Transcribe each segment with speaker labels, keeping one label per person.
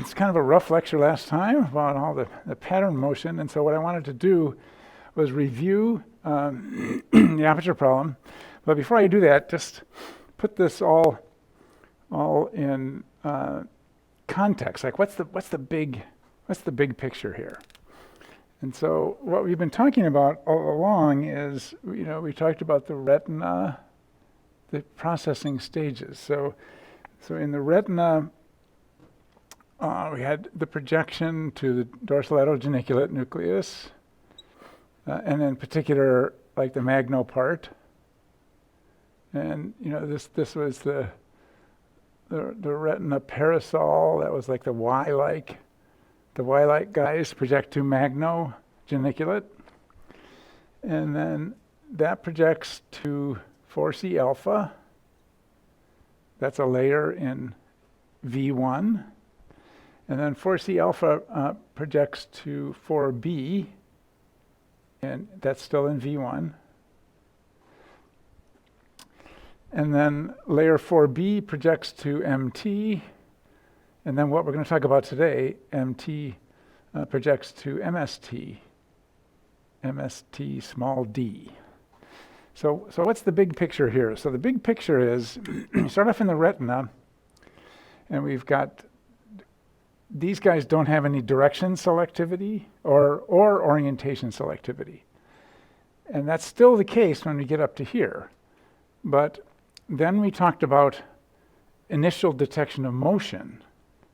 Speaker 1: It's kind of a rough lecture last time about all the pattern motion, and so what I wanted to do was review the aperture problem. But before I do that, just put this all in context. Like, what's the big picture here? And so what we've been talking about all along is, we talked about the retina, the processing stages. So in the retina, we had the projection to the dorsolateral geniculate nucleus, and in particular, like the magno part. And this was the retina parasol. That was like the Y-like. The Y-like guys project to magno geniculate, and then that projects to 4C alpha. That's a layer in V1. And then 4C alpha projects to 4B, and that's still in V1. And then layer 4B projects to MT, and then what we're going to talk about today, MT projects to MST small d. So what's the big picture here? So the big picture is, you start off in the retina, and we've got, these guys don't have any direction selectivity or orientation selectivity. And that's still the case when we get up to here. But then we talked about initial detection of motion.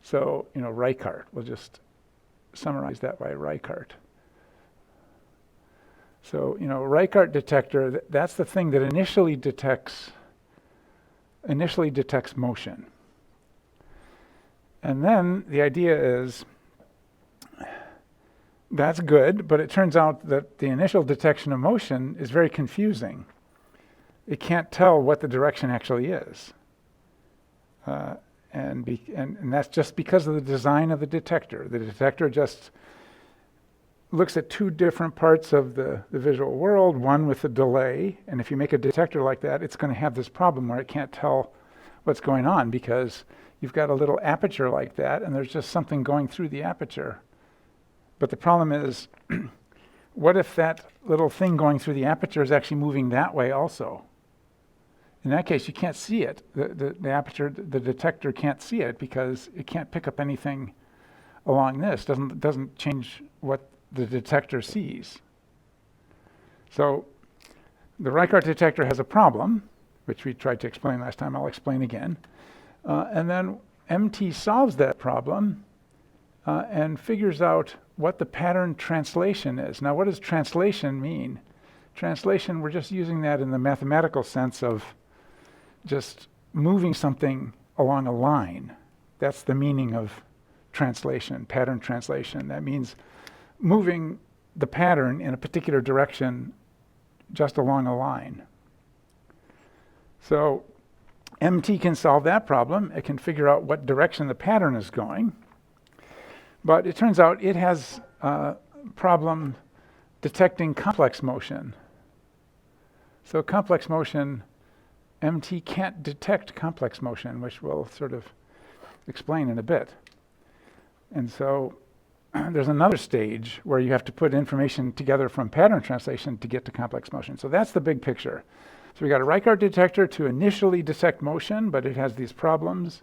Speaker 1: So, Reichardt, we'll just summarize that by Reichardt. So, Reichardt detector, that's the thing that initially detects motion. And then the idea is, that's good, but it turns out that the initial detection of motion is very confusing. It can't tell what the direction actually is. And that's just because of the design of the detector. The detector just looks at two different parts of the visual world, one with a delay, and if you make a detector like that, it's going to have this problem where it can't tell what's going on because you've got a little aperture like that, and there's just something going through the aperture. But the problem is, what if that little thing going through the aperture is actually moving that way also? In that case, you can't see it. The aperture, the detector can't see it because it can't pick up anything along this. Doesn't change what the detector sees. So the Reichardt detector has a problem, which we tried to explain last time. I'll explain again. And then MT solves that problem and figures out what the pattern translation is. Now, what does translation mean? Translation, we're just using that in the mathematical sense of just moving something along a line. That's the meaning of translation, pattern translation. That means moving the pattern in a particular direction just along a line. So MT can solve that problem. It can figure out what direction the pattern is going. But it turns out it has a problem detecting complex motion. So complex motion, MT can't detect complex motion, which we'll sort of explain in a bit. And so there's another stage where you have to put information together from pattern translation to get to complex motion. So that's the big picture. So we got a Reichardt detector to initially detect motion, but it has these problems.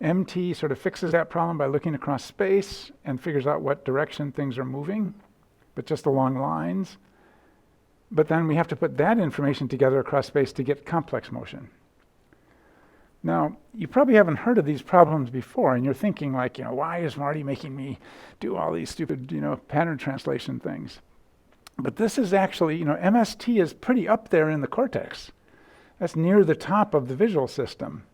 Speaker 1: MT sort of fixes that problem by looking across space and figures out what direction things are moving, but just along lines. But then we have to put that information together across space to get complex motion. Now, you probably haven't heard of these problems before, and you're thinking like, why is Marty making me do all these stupid, pattern translation things? But this is actually, MST is pretty up there in the cortex. That's near the top of the visual system.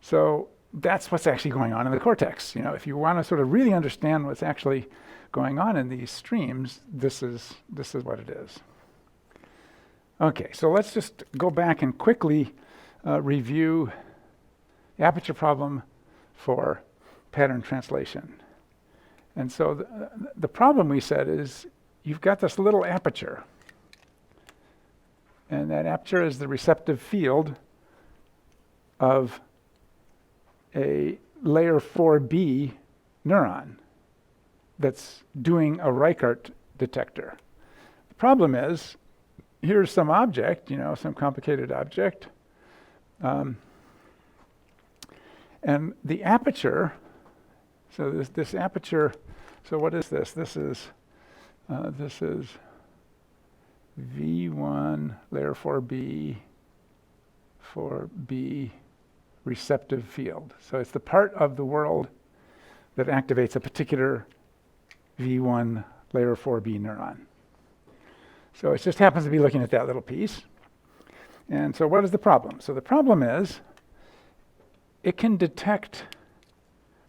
Speaker 1: So that's what's actually going on in the cortex. If you want to sort of really understand what's actually going on in these streams, this is what it is. Okay, so let's just go back and quickly review the aperture problem for pattern translation. And so the problem we said is you've got this little aperture, and that aperture is the receptive field of a layer 4B neuron that's doing a Reichert detector. The problem is, here's some object, some complicated object, and the aperture, so this aperture, so what is this? This is V1 layer 4B receptive field. So it's the part of the world that activates a particular V1 layer 4B neuron. So it just happens to be looking at that little piece. And so what is the problem? So the problem is it can detect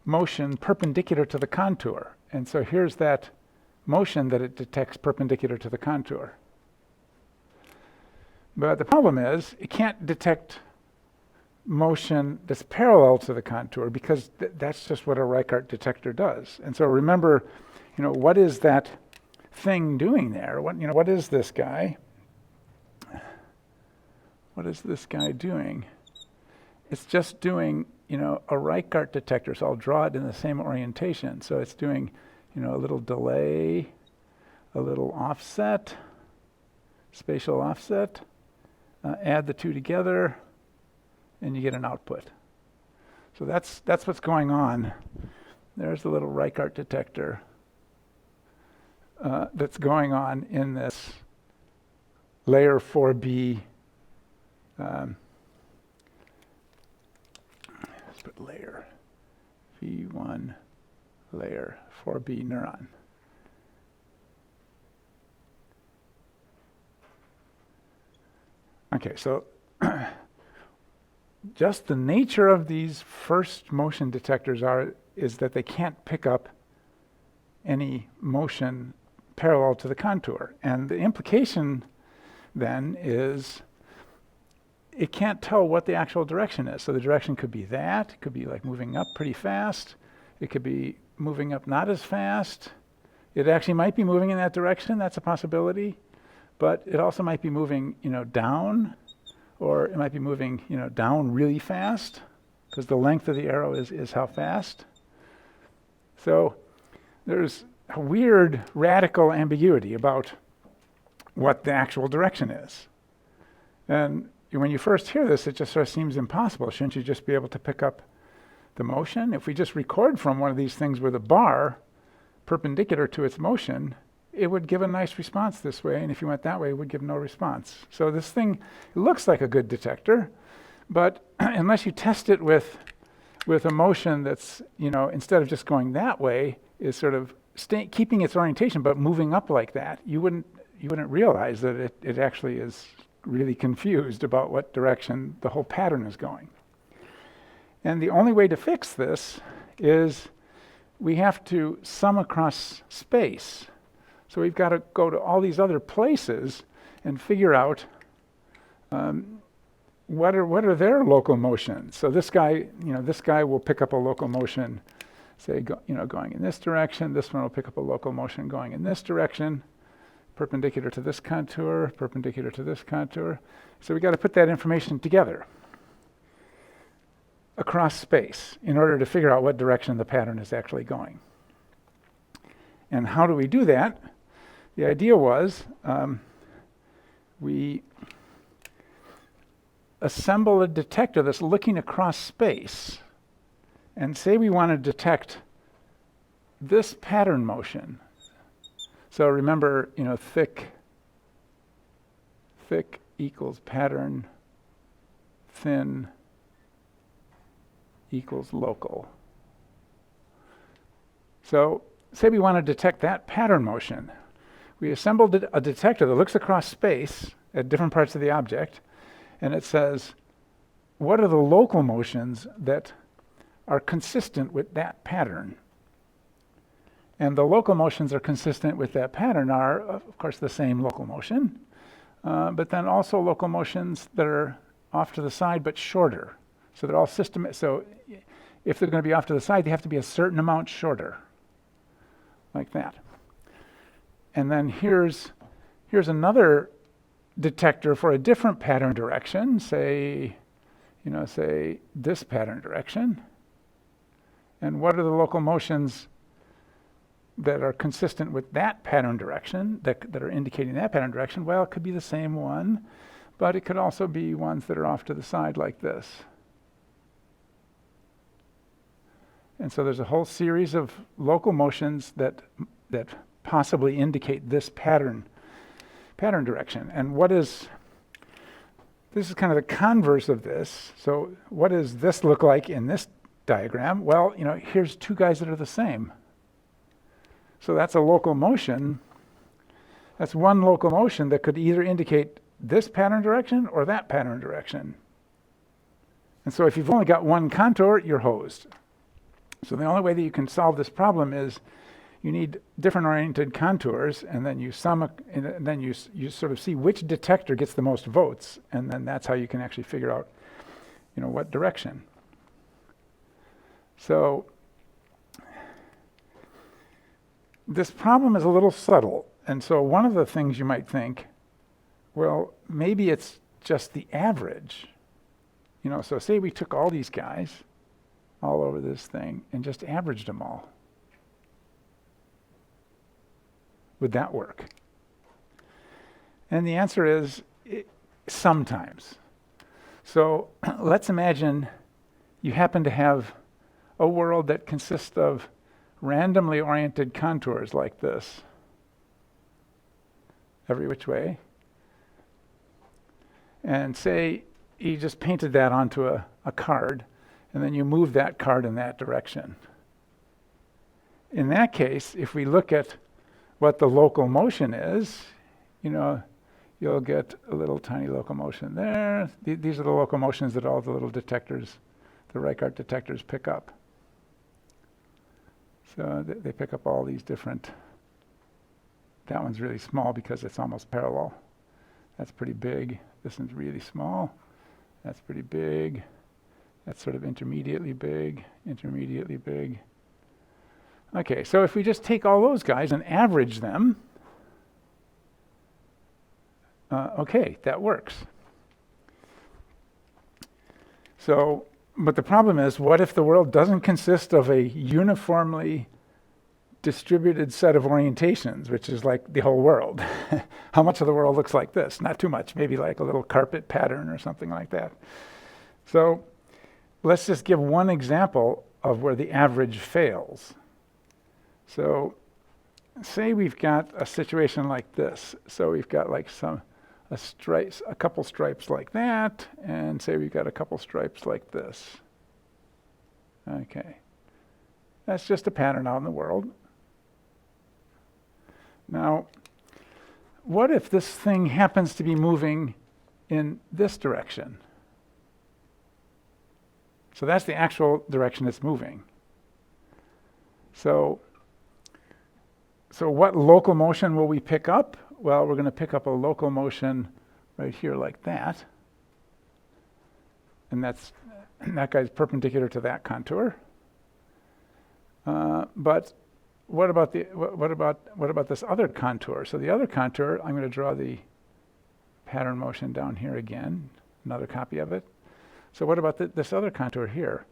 Speaker 1: motion perpendicular to the contour. And so here's that motion that it detects perpendicular to the contour. But the problem is it can't detect motion that's parallel to the contour because that's just what a Reichert detector does. And so remember, what is that thing doing there? What is this guy? What is this guy doing? It's just doing, a Reichert detector. So I'll draw it in the same orientation. So it's doing, a little delay, a little offset, spatial offset. Add the two together, and you get an output. So that's what's going on. There's the little Reichert detector that's going on in this layer 4B. Let's put layer V1 layer 4B neuron. Okay, so just the nature of these first motion detectors is that they can't pick up any motion parallel to the contour. And the implication then is it can't tell what the actual direction is. So the direction could be that, it could be like moving up pretty fast, it could be moving up not as fast. It actually might be moving in that direction, that's a possibility. But it also might be moving, down, or it might be moving, down really fast, because the length of the arrow is how fast. So there's a weird radical ambiguity about what the actual direction is. And when you first hear this, it just sort of seems impossible. Shouldn't you just be able to pick up the motion? If we just record from one of these things with a bar perpendicular to its motion, it would give a nice response this way, and if you went that way, it would give no response. So this thing looks like a good detector, but unless you test it with a motion that's, instead of just going that way, is sort of keeping its orientation but moving up like that, you wouldn't realize that it actually is really confused about what direction the whole pattern is going. And the only way to fix this is we have to sum across space. So we've got to go to all these other places and figure out what are their local motions. So this guy will pick up a local motion, say, going in this direction. This one will pick up a local motion going in this direction, perpendicular to this contour, perpendicular to this contour. So we've got to put that information together across space in order to figure out what direction the pattern is actually going. And how do we do that? The idea was we assemble a detector that's looking across space, and say we want to detect this pattern motion. So remember, thick equals pattern, thin equals local. So say we want to detect that pattern motion. We assembled a detector that looks across space at different parts of the object, and it says, what are the local motions that are consistent with that pattern? And the local motions are consistent with that pattern are, of course, the same local motion, but then also local motions that are off to the side but shorter. So they're all so if they're going to be off to the side, they have to be a certain amount shorter, like that. And then here's another detector for a different pattern direction, say this pattern direction. And what are the local motions that are consistent with that pattern direction, that are indicating that pattern direction, well, it could be the same one, but it could also be ones that are off to the side like this. And so there's a whole series of local motions that possibly indicate this pattern direction. And this is kind of the converse of this. So what does this look like in this diagram? Well, here's two guys that are the same. So that's a local motion. That's one local motion that could either indicate this pattern direction or that pattern direction. And so if you've only got one contour, you're hosed. So the only way that you can solve this problem is you need different oriented contours, and then you sum, and then you sort of see which detector gets the most votes, and then that's how you can actually figure out, what direction. So this problem is a little subtle, and so one of the things you might think, well, maybe it's just the average. So say we took all these guys all over this thing and just averaged them all. Would that work? And the answer is sometimes. So let's imagine you happen to have a world that consists of randomly oriented contours like this, every which way. And say you just painted that onto a card, and then you move that card in that direction. In that case, if we look at what the local motion is, you'll get a little tiny local motion there. These are the local motions that all the little detectors, the Reichardt detectors, pick up. So they pick up all these different. That one's really small because it's almost parallel. That's pretty big. This one's really small. That's pretty big. That's sort of intermediately big, intermediately big. Okay, so if we just take all those guys and average them, okay, that works. So, but the problem is, what if the world doesn't consist of a uniformly distributed set of orientations, which is like the whole world? How much of the world looks like this? Not too much, maybe like a little carpet pattern or something like that. So let's just give one example of where the average fails. So say we've got a situation like this. So we've got like a couple stripes like that, and say we've got a couple stripes like this. Okay. That's just a pattern out in the world. Now, what if this thing happens to be moving in this direction? So that's the actual direction it's moving. So what local motion will we pick up? Well, we're going to pick up a local motion right here like that. And that guy's perpendicular to that contour. But what about this other contour? So the other contour, I'm going to draw the pattern motion down here again, another copy of it. So what about this other contour here?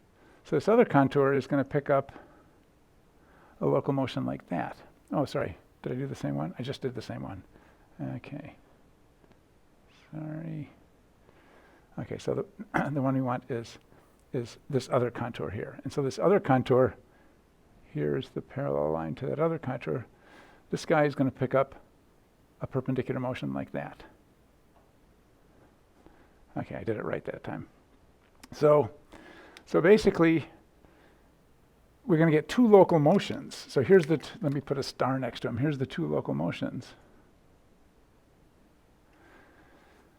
Speaker 1: So this other contour is going to pick up a local motion like that. Oh, sorry. Did I do the same one? I just did the same one. Okay. Sorry. Okay, so the one we want is this other contour here. And so this other contour, here's the parallel line to that other contour. This guy is going to pick up a perpendicular motion like that. Okay, I did it right that time. So basically, we're going to get two local motions. So here's let me put a star next to them. Here's the two local motions.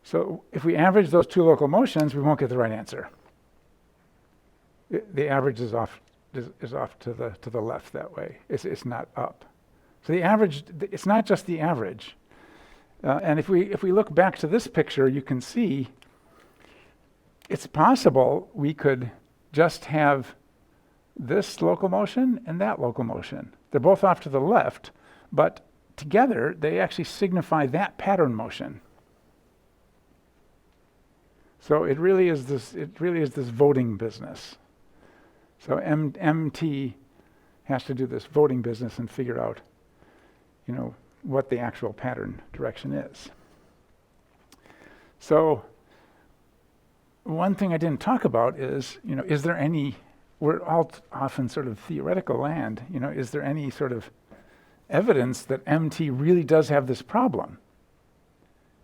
Speaker 1: So if we average those two local motions, we won't get the right answer. The average is off to the left that way. It's not up. So the average, it's not just the average. And if we look back to this picture, you can see it's possible we could just have this local motion and that local motion. They're both off to the left, but together they actually signify that pattern motion. So it really is this voting business. So MT has to do this voting business and figure out, what the actual pattern direction is. So one thing I didn't talk about is, is there any, we're all often sort of theoretical land, is there any sort of evidence that MT really does have this problem,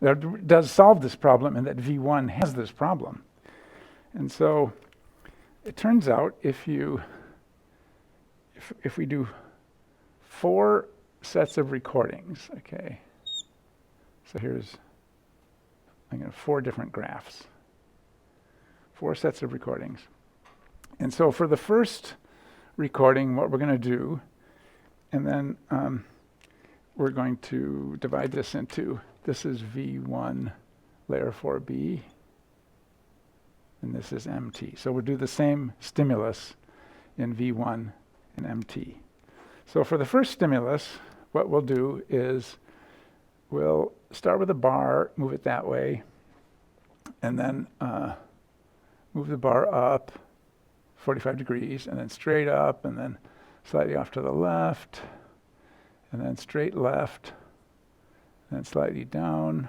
Speaker 1: that it does solve this problem, and that V1 has this problem? And so it turns out if we do 4 sets of recordings, okay, so here's, I'm going to 4 different graphs, 4 sets of recordings. And so for the first recording, what we're going to do, and then we're going to divide this into, this is V1 layer 4B, and this is MT. So we'll do the same stimulus in V1 and MT. So for the first stimulus, what we'll do is we'll start with a bar, move it that way, and then move the bar up 45 degrees, and then straight up, and then slightly off to the left, and then straight left, and then slightly down,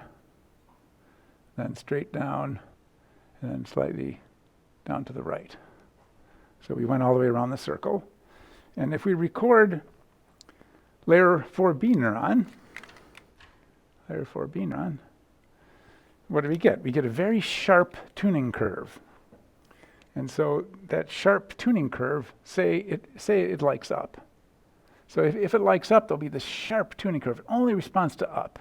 Speaker 1: then straight down, and then slightly down to the right. So we went all the way around the circle. And if we record layer 4B neuron, what do we get? We get a very sharp tuning curve. And so that sharp tuning curve, say it likes up. So if it likes up, there'll be this sharp tuning curve. It only responds to up.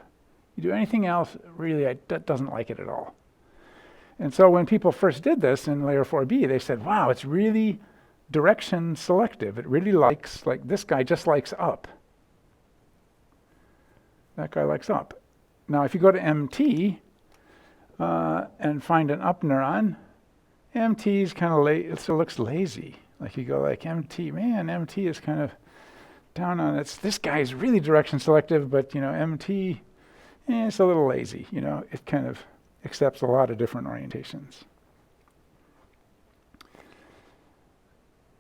Speaker 1: You do anything else, really, it doesn't like it at all. And so when people first did this in layer 4B, they said, wow, it's really direction selective. It really likes, like this guy just likes up. That guy likes up. Now if you go to MT and find an up neuron, MT is kind of it still looks lazy. Like you go like MT, man, MT is kind of down on it. This guy is really direction selective, but MT, it's a little lazy. It kind of accepts a lot of different orientations.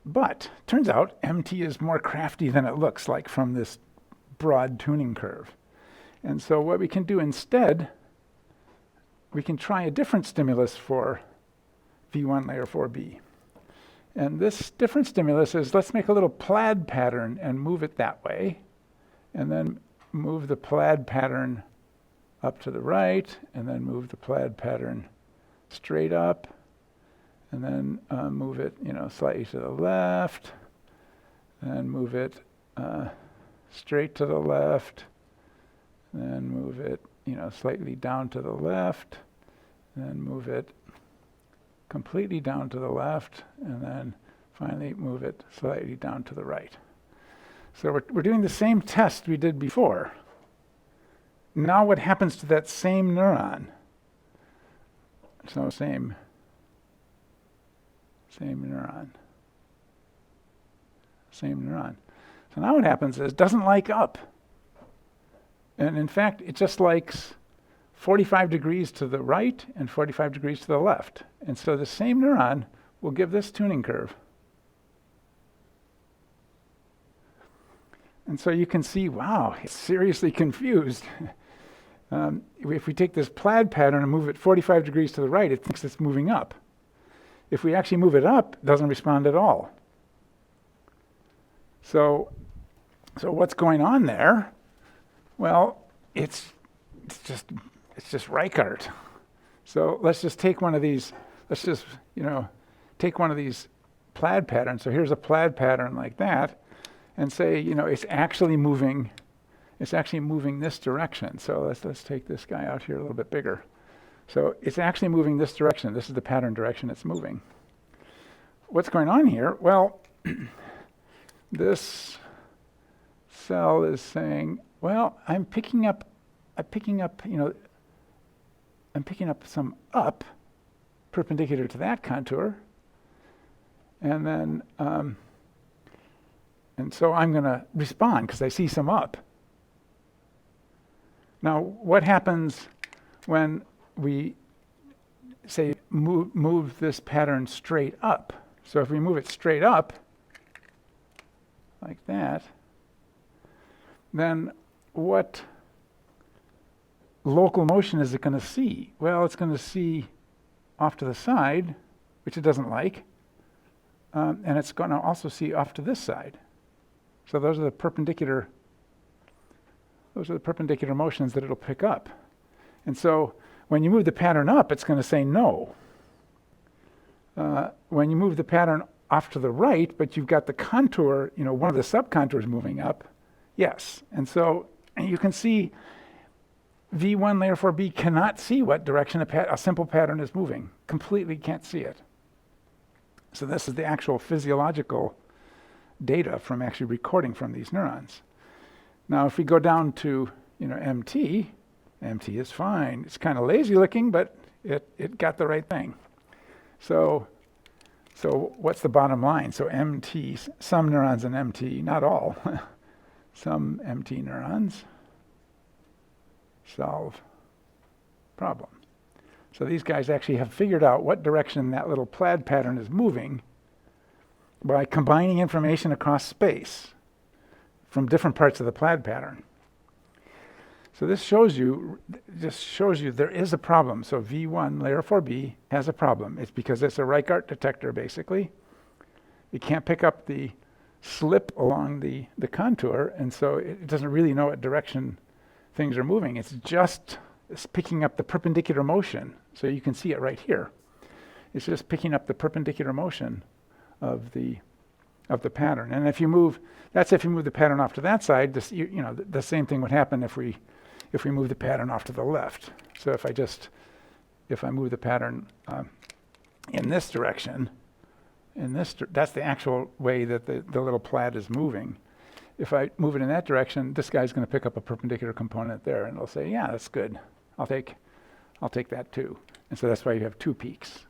Speaker 1: But turns out MT is more crafty than it looks like from this broad tuning curve. And so what we can do instead, we can try a different stimulus for V1 layer 4B. And this different stimulus is, let's make a little plaid pattern and move it that way, and then move the plaid pattern up to the right, and then move the plaid pattern straight up, and then move it, slightly to the left, and move it straight to the left, and then move it, slightly down to the left, and then move it completely down to the left, and then finally move it slightly down to the right. So we're doing the same test we did before. Now what happens to that same neuron? So same neuron. So now what happens is it doesn't like up. And in fact, it just likes 45 degrees to the right and 45 degrees to the left. And so the same neuron will give this tuning curve. And so you can see, wow, it's seriously confused. If we take this plaid pattern and move it 45 degrees to the right, it thinks it's moving up. If we actually move it up, it doesn't respond at all. So what's going on there? Well, it's just Reichardt. So let's just take one of these. Let's just take one of these plaid patterns. So here's a plaid pattern like that, and say it's actually moving. It's actually moving this direction. So let's take this guy out here a little bit bigger. So it's actually moving this direction. This is the pattern direction it's moving. What's going on here? Well, this cell is saying, well, I'm picking up some up perpendicular to that contour, and then and so I'm going to respond because I see some up. Now, what happens when we say move this pattern straight up? So if we move it straight up, like that, then what local motion is it going to see? Well, it's going to see off to the side, which it doesn't like, and it's going to also see off to this side. So those are the perpendicular motions that it'll pick up. And so when you move the pattern up, it's going to say no. When you move the pattern off to the right, but you've got the contour, one of the subcontours moving up, yes. And so you can see V1 layer 4B cannot see what direction a simple pattern is moving. Completely can't see it. So this is the actual physiological data from actually recording from these neurons. Now, if we go down to MT is fine. It's kind of lazy looking, but it got the right thing. So what's the bottom line? So MT, some neurons in MT, not all, some MT neurons solve problem. So these guys actually have figured out what direction that little plaid pattern is moving by combining information across space from different parts of the plaid pattern. So this shows you there is a problem. So V1, layer 4B, has a problem. It's because it's a Reichart detector, basically. It can't pick up the slip along the contour, and so it doesn't really know what direction things are moving. It's picking up the perpendicular motion. So you can see it right here. It's just picking up the perpendicular motion of the pattern. And if you move the pattern off to that side, the same thing would happen if we move the pattern off to the left. So if I move the pattern in this direction, that's the actual way that the little plaid is moving. If I move it in that direction, this guy's going to pick up a perpendicular component there, and it'll say, yeah, that's good. I'll take that too. And so that's why you have two peaks.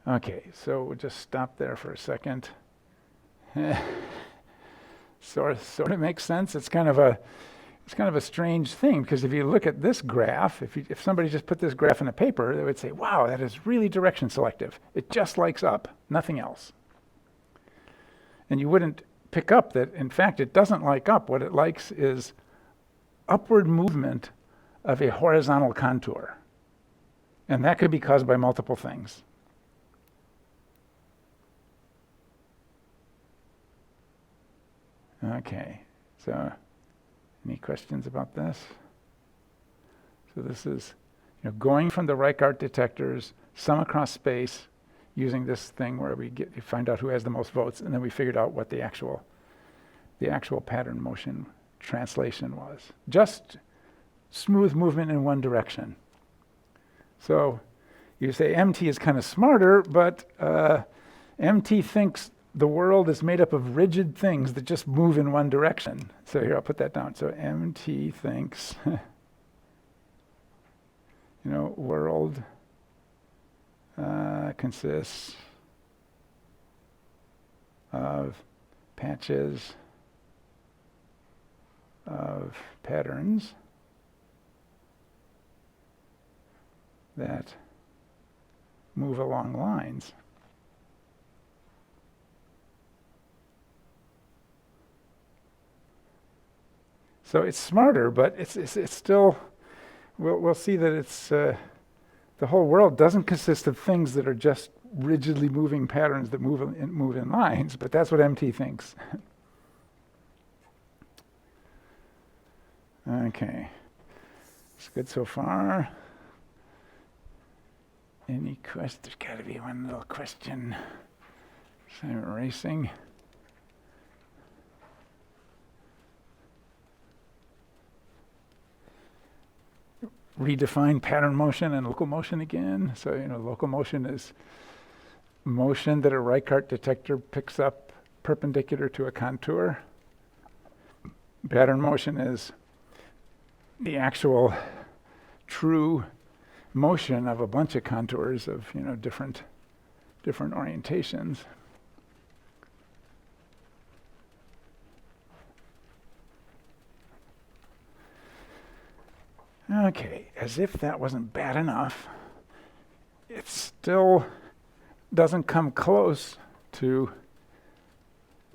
Speaker 1: Okay, so we'll just stop there for a second. Sort of makes sense. It's kind of a strange thing, because if you look at this graph, if somebody just put this graph in a paper, they would say, wow, that is really direction selective. It just likes up, nothing else. And you wouldn't pick up that, in fact, it doesn't like up. What it likes is upward movement of a horizontal contour. And that could be caused by multiple things. Okay, so any questions about this? So this is going from the Reichart detectors, some across space, using this thing where we find out who has the most votes, and then we figured out what the actual pattern motion translation was. Just smooth movement in one direction. So you say MT is kind of smarter, but MT thinks the world is made up of rigid things that just move in one direction. So here, I'll put that down. So MT thinks, world consists of patches of patterns that move along lines. So it's smarter, but it's still, we'll see that it's, the whole world doesn't consist of things that are just rigidly moving patterns that move in lines, but that's what MT thinks. Okay, it's good so far. Any questions? There's got to be one little question. So I'm erasing. Redefine pattern motion and local motion again. So, local motion is motion that a Reichart detector picks up perpendicular to a contour. Pattern motion is the actual true motion of a bunch of contours of, different orientations. Okay, as if that wasn't bad enough, it still doesn't come close to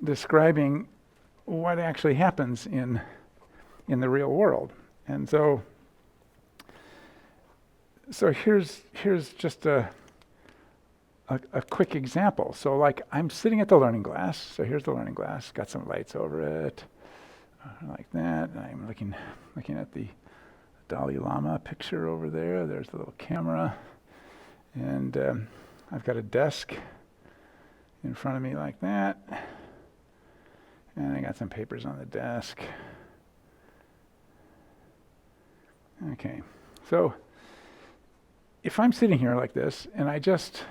Speaker 1: describing what actually happens in the real world. And so here's just a quick example. So like I'm sitting at the learning glass. So here's the learning glass, got some lights over it, like that. And I'm looking at the Dalai Lama picture over there. There's the little camera. And I've got a desk in front of me like that. And I got some papers on the desk. Okay, so if I'm sitting here like this and I just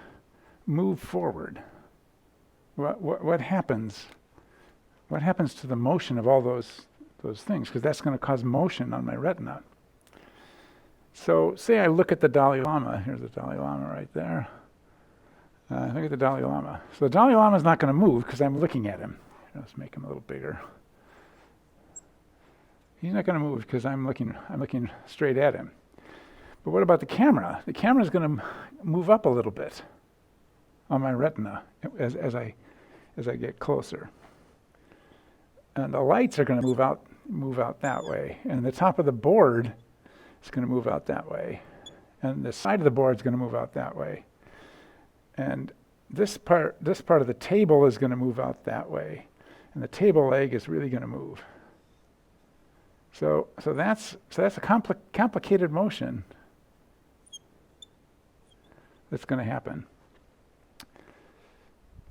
Speaker 1: move forward, what happens? What happens to the motion of all those things? Because that's going to cause motion on my retina. So say I look at the Dalai Lama. Here's the Dalai Lama right there. Look at the Dalai Lama. So the Dalai Lama is not going to move because I'm looking at him. Let's make him a little bigger. He's not going to move because I'm looking straight at him. But what about the camera? The camera is going to move up a little bit on my retina as I get closer. And the lights are going to move out that way. And the top of the board is going to move out that way. And the side of the board is going to move out that way. And this part of the table is going to move out that way. And the table leg is really going to move. So that's a complicated motion that's going to happen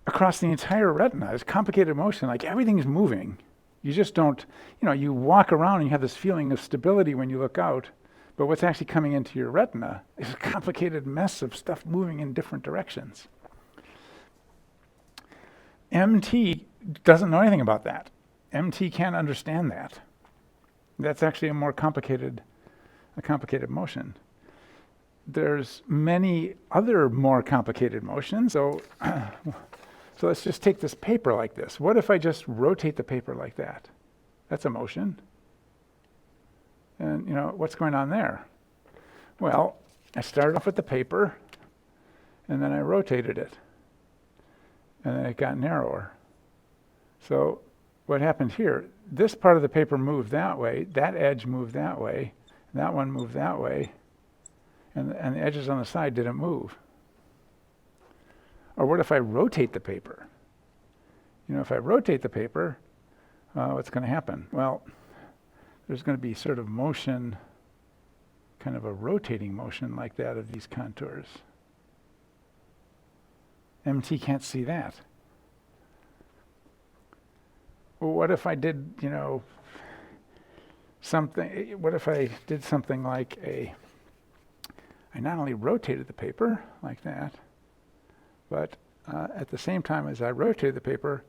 Speaker 1: across the entire retina. It's complicated motion, like everything's moving. You just don't, you walk around and you have this feeling of stability when you look out, but what's actually coming into your retina is a complicated mess of stuff moving in different directions. MT doesn't know anything about that. MT can't understand that. That's actually a complicated motion. There's many other more complicated motions. So let's just take this paper like this. What if I just rotate the paper like that? That's a motion. And what's going on there? Well, I started off with the paper, and then I rotated it. And then it got narrower. So what happened here, this part of the paper moved that way, that edge moved that way, that one moved that way, and the edges on the side didn't move. Or what if I rotate the paper? If I rotate the paper, what's going to happen? Well, there's going to be sort of motion, kind of a rotating motion like that of these contours. MT can't see that. Well, what if I did, something? What if I did something like I not only rotated the paper like that, but at the same time as I rotated the paper,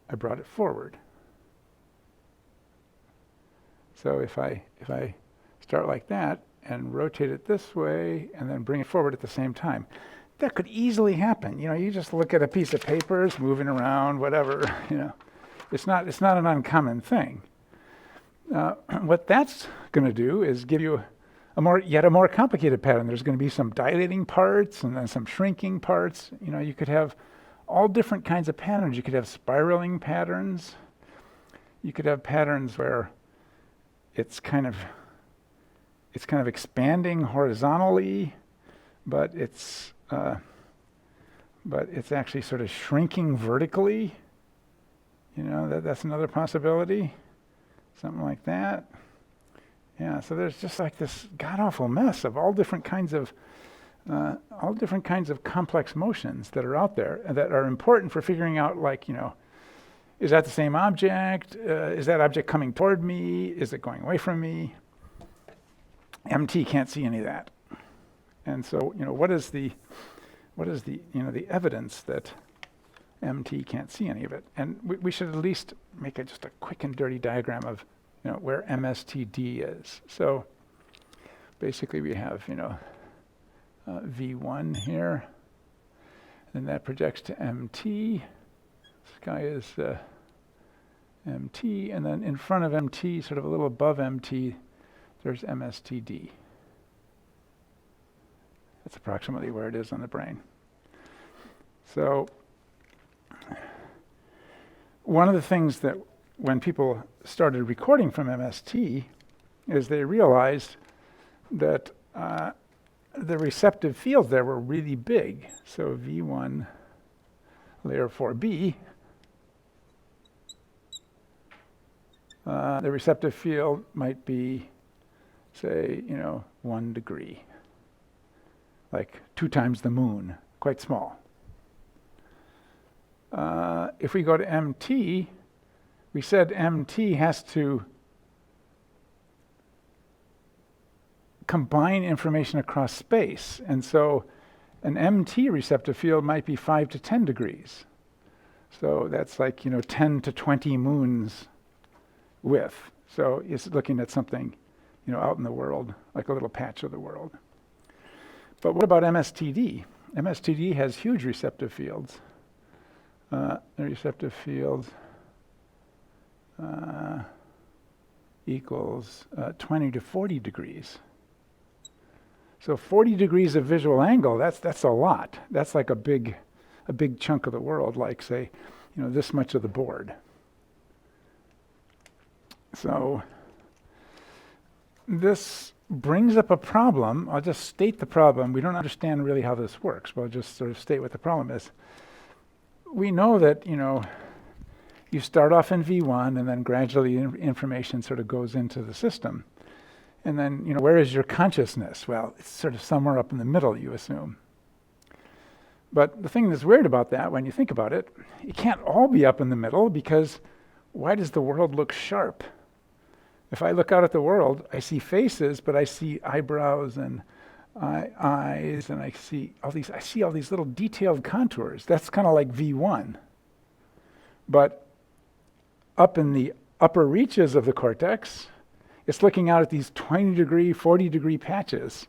Speaker 1: I brought it forward. So if I start like that and rotate it this way and then bring it forward at the same time, that could easily happen. You just look at a piece of paper, it's moving around, whatever. It's not an uncommon thing. What that's going to do is give you yet a more complicated pattern. There's going to be some dilating parts and then some shrinking parts. You could have all different kinds of patterns. You could have spiraling patterns. You could have patterns where it's kind of expanding horizontally, but it's actually sort of shrinking vertically. That's another possibility. Something like that. Yeah, so there's just like this god-awful mess of all different kinds of complex motions that are out there and that are important for figuring out, is that the same object? Is that object coming toward me? Is it going away from me? MT can't see any of that. And so, what is the evidence that MT can't see any of it? And we should at least make just a quick and dirty diagram of where MSTd is. So basically we have V1 here, and that projects to MT. This guy is MT, and then in front of MT, sort of a little above MT, there's MSTd. That's approximately where it is on the brain. So one of the things that when people started recording from MST is they realized that the receptive fields there were really big. So V1 layer 4B, the receptive field might be, say, 1 degree, like 2 times the moon, quite small. If we go to MT, we said MT has to combine information across space. And so an MT receptive field might be 5 to 10 degrees. So that's like, 10 to 20 moons width. So it's looking at something, out in the world, like a little patch of the world. But what about MSTd? MSTd has huge receptive fields. The receptive field equals 20 to 40 degrees. So 40 degrees of visual angle, that's a lot. That's like a big chunk of the world, like say, this much of the board. So this brings up a problem. I'll just state the problem. We don't understand really how this works, but I'll just sort of state what the problem is. We know that, you start off in V1 and then gradually information sort of goes into the system. And then, where is your consciousness? Well, it's sort of somewhere up in the middle, you assume. But the thing that's weird about that, when you think about it, it can't all be up in the middle, because why does the world look sharp? If I look out at the world, I see faces, but I see eyebrows and eyes, and I see all these little detailed contours. That's kind of like V1. But up in the upper reaches of the cortex, it's looking out at these 20 degree, 40 degree patches.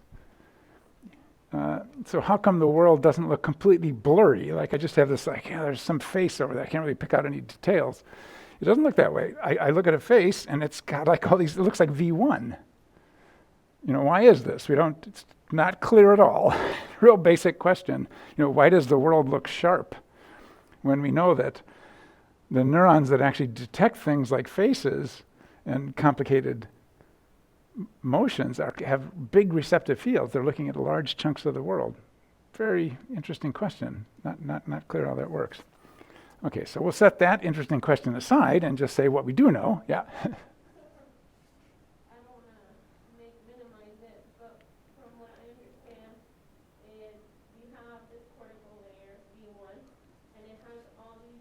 Speaker 1: So how come the world doesn't look completely blurry? Like I just have this, there's some face over there. I can't really pick out any details. It doesn't look that way. I look at a face and it's got like all these, it looks like V1. Why is this? It's not clear at all. Real basic question. Why does the world look sharp when we know that the neurons that actually detect things like faces and complicated motions have big receptive fields? They're looking at large chunks of the world. Very interesting question. Not clear how that works. Okay, so we'll set that interesting question aside and just say what we do know. Yeah.
Speaker 2: I don't want to minimize it, but from what I understand is you have this cortical layer, V1, and it has all these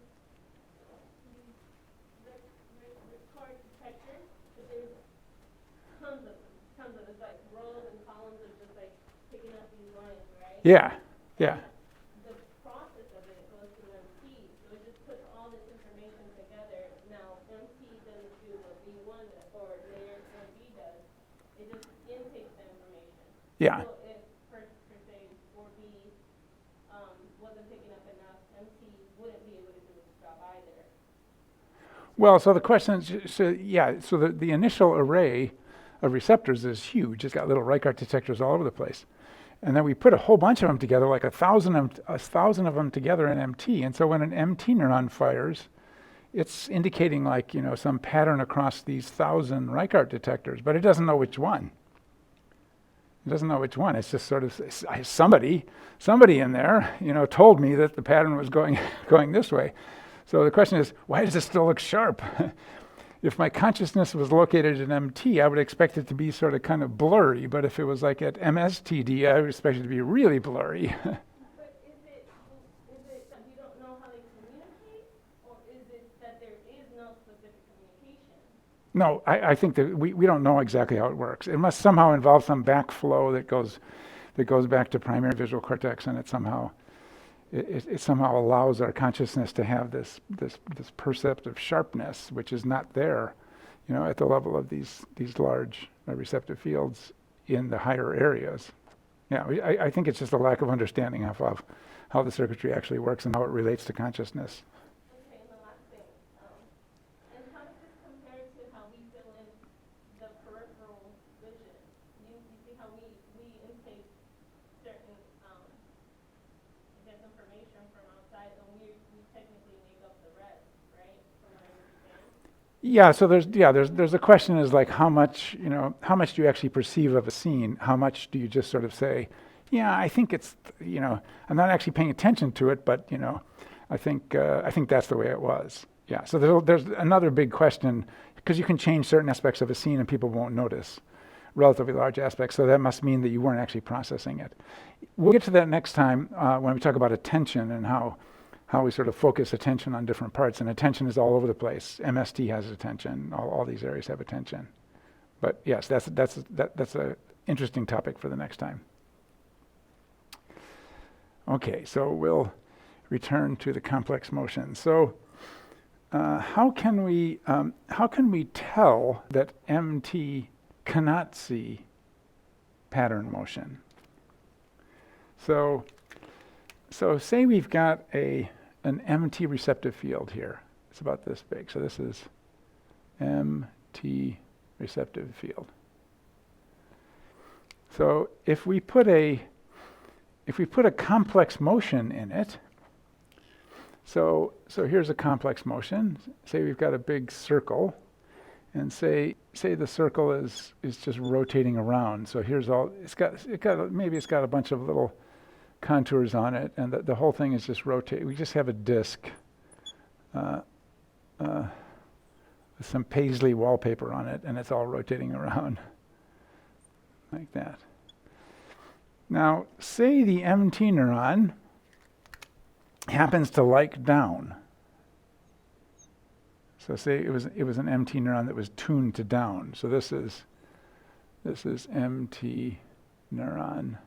Speaker 2: card detectors, but there's tons of them. It's like rows and columns of just like picking up these lines, right?
Speaker 1: Yeah.
Speaker 2: The process of it goes through MT, so it just puts all this information together. Now, MT doesn't do what V1 or layer 4B does. It just intakes the information.
Speaker 1: Yeah.
Speaker 2: So if, per se, 4B wasn't picking up enough, MT wouldn't be able to do its job either.
Speaker 1: Well, so the question is, so the initial array of receptors is huge. It's got little Reichardt detectors all over the place. And then we put a whole bunch of them together, like a thousand of them together in MT. And so when an MT neuron fires, it's indicating like, some pattern across these 1,000 Reichardt detectors, but it doesn't know which one. It doesn't know which one. It's just sort of somebody in there, told me that the pattern was going this way. So the question is, why does it still look sharp? If my consciousness was located in MT, I would expect it to be sort of kind of blurry. But if it was like at MSTd, I would expect it to be really blurry.
Speaker 2: But is it that we don't know how they communicate, or is it that there is no specific communication?
Speaker 1: No, I think that we don't know exactly how it works. It must somehow involve some backflow that goes back to primary visual cortex, and it somehow allows our consciousness to have this perceptive sharpness, which is not there, at the level of these large receptive fields in the higher areas. Yeah, I think it's just a lack of understanding of how the circuitry actually works and how it relates to consciousness.
Speaker 2: Okay, and the last thing, and how does this compare to how we fill in the peripheral vision? You see how we intake certain information from outside, and we technically make up the rest, right? From
Speaker 1: Yeah, so there's a question is like how much, how much do you actually perceive of a scene? How much do you just sort of say, yeah, I think it's, I'm not actually paying attention to it, but I think that's the way it was. Yeah, so there's another big question because you can change certain aspects of a scene and people won't notice relatively large aspects. So that must mean that you weren't actually processing it. We'll get to that next time when we talk about attention and how we sort of focus attention on different parts. And attention is all over the place. MST has attention. All these areas have attention. But yes, that's a interesting topic for the next time. Okay, so we'll return to the complex motion. So how can we tell that MT cannot see pattern motion? So say we've got an MT receptive field here. It's about this big. So this is MT receptive field. So if we put a complex motion in it, so here's a complex motion. Say we've got a big circle, and say the circle is just rotating around. So here's all maybe it's got a bunch of little contours on it, and the whole thing is just rotating. We just have a disk with some paisley wallpaper on it, and it's all rotating around like that. Now, say the MT neuron happens to like down. So say it was an MT neuron that was tuned to down. So this is MT neuron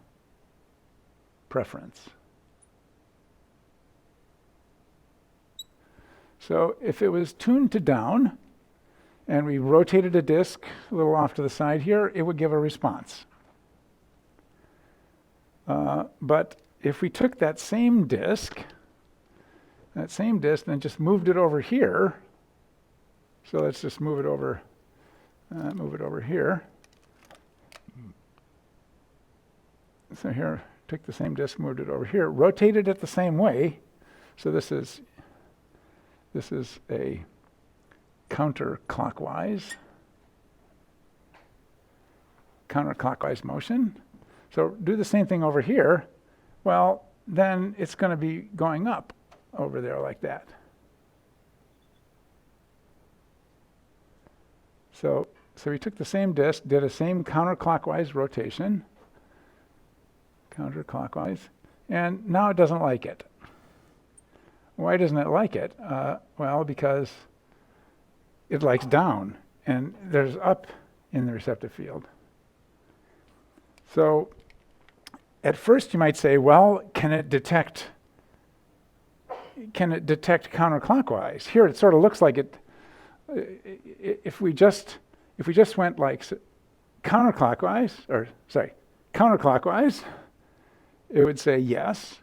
Speaker 1: preference. So if it was tuned to down and we rotated a disk a little off to the side here, it would give a response. But if we took that same disk and just moved it over here, so let's just move it over here. So here, took the same disk, moved it over here, rotated it the same way. So this is a counterclockwise motion. So do the same thing over here. Well, then it's going to be going up over there like that. So we took the same disk, did a same counterclockwise rotation, counterclockwise, and now it doesn't like it. Why doesn't it like it? Well, because it likes down, and there's up in the receptive field. So at first you might say, well, can it detect counterclockwise? Here it sort of looks like it. If we just went like counterclockwise, it would say yes.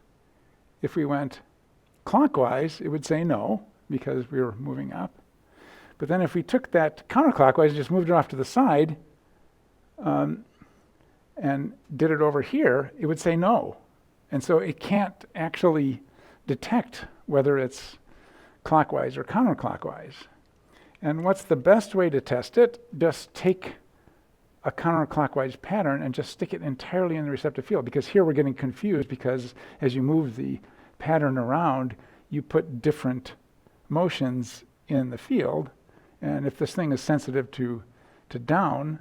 Speaker 1: If we went clockwise, it would say no, because we were moving up. But then if we took that counterclockwise and just moved it off to the side, and did it over here, it would say no. And so it can't actually detect whether it's clockwise or counterclockwise. And what's the best way to test it? Just take a counterclockwise pattern and just stick it entirely in the receptive field, because here we're getting confused because as you move the pattern around, you put different motions in the field. And if this thing is sensitive to down,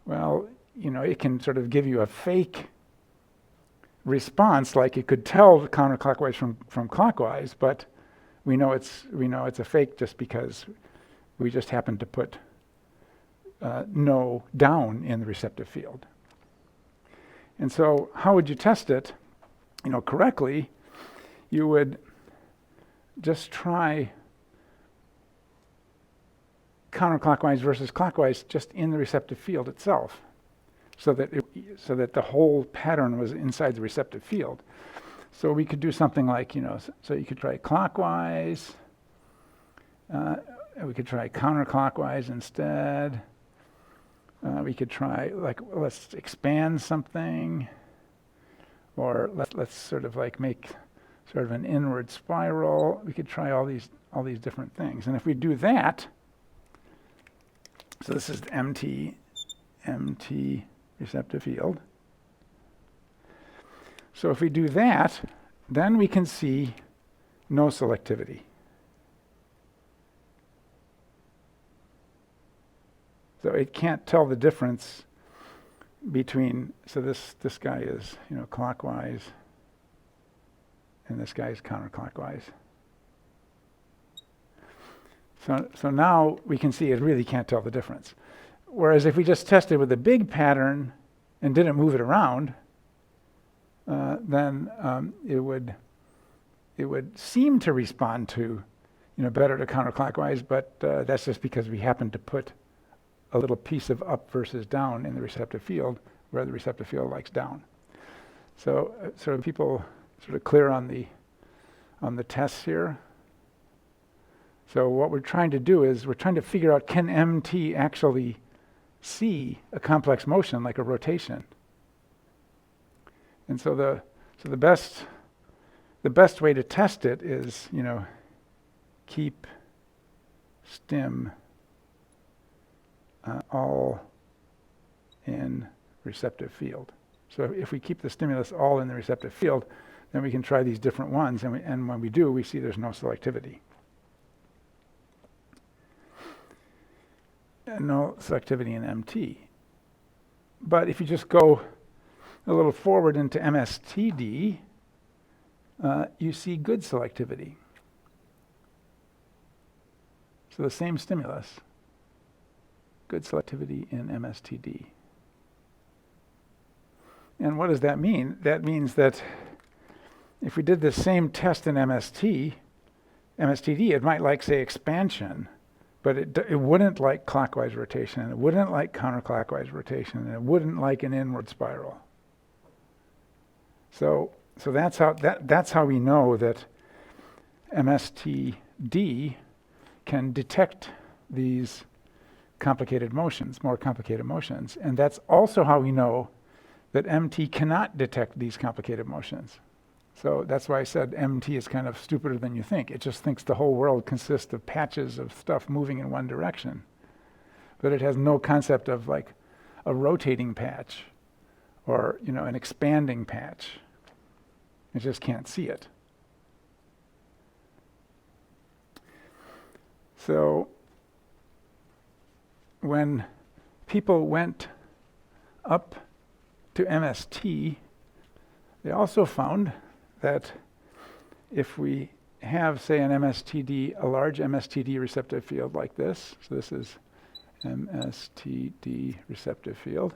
Speaker 1: well, it can sort of give you a fake response, like it could tell the counterclockwise from clockwise, but we know it's a fake just because we just happen to put no down in the receptive field. And so how would you test it? Correctly, you would just try counterclockwise versus clockwise just in the receptive field itself, so that the whole pattern was inside the receptive field. So we could do something like, so you could try clockwise, we could try counterclockwise instead. We could try, let's expand something, or let's sort of make sort of an inward spiral. We could try all these different things. And if we do that, So this is the MT receptive field. So if we do that, then we can see no selectivity. So it can't tell the difference between, so this guy is, clockwise, and this guy is counterclockwise. So now we can see it really can't tell the difference. Whereas if we just tested with a big pattern and didn't move it around, then it would seem to respond to, better to counterclockwise, but that's just because we happen to put a little piece of up versus down in the receptive field, where the receptive field likes down. So sort of people sort of clear on the tests here. So what we're trying to do is we're trying to figure out, can MT actually see a complex motion like a rotation? And so the best way to test it is, keep stim all in receptive field. So if we keep the stimulus all in the receptive field, then we can try these different ones, and when we do, we see there's no selectivity. And no selectivity in MT. But if you just go a little forward into MSTd, you see good selectivity. So the same stimulus, good selectivity in MSTd. And what does that mean? That means that if we did the same test in MSTd, it might like, say, expansion, but it wouldn't like clockwise rotation, and it wouldn't like counterclockwise rotation, and it wouldn't like an inward spiral. So that's how we know that MSTd can detect these complicated motions, more complicated motions, and that's also how we know that MT cannot detect these complicated motions. So that's why I said MT is kind of stupider than you think. It just thinks the whole world consists of patches of stuff moving in one direction. But it has no concept of like a rotating patch or, an expanding patch. It just can't see it. So when people went up to MST, they also found that if we have, say, an MSTd, a large MSTd receptive field like this, so this is MSTd receptive field,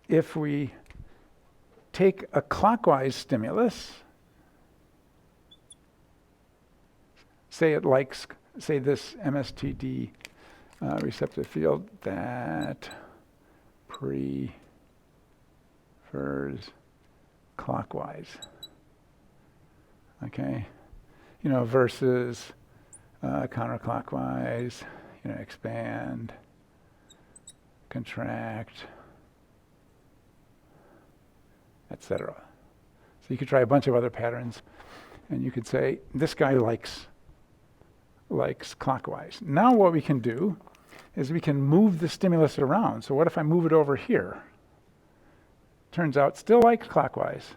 Speaker 1: if we take a clockwise stimulus, say it likes, say this MSTd receptive field that prefers clockwise, okay, versus counterclockwise, expand, contract, etc. So you could try a bunch of other patterns, and you could say, this guy likes clockwise. Now what we can do is we can move the stimulus around. So what if I move it over here? Turns out still likes clockwise.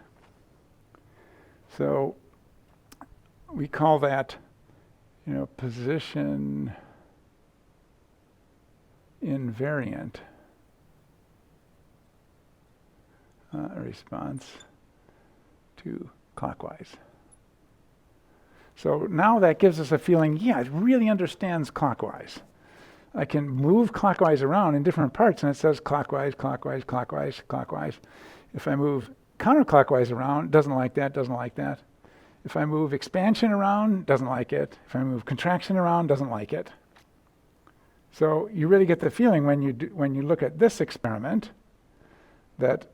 Speaker 1: So we call that, position invariant response to clockwise. So now that gives us a feeling, yeah, it really understands clockwise. I can move clockwise around in different parts, and it says clockwise, clockwise, clockwise, clockwise. If I move counterclockwise around, doesn't like that, doesn't like that. If I move expansion around, doesn't like it. If I move contraction around, doesn't like it. So you really get the feeling when you look at this experiment that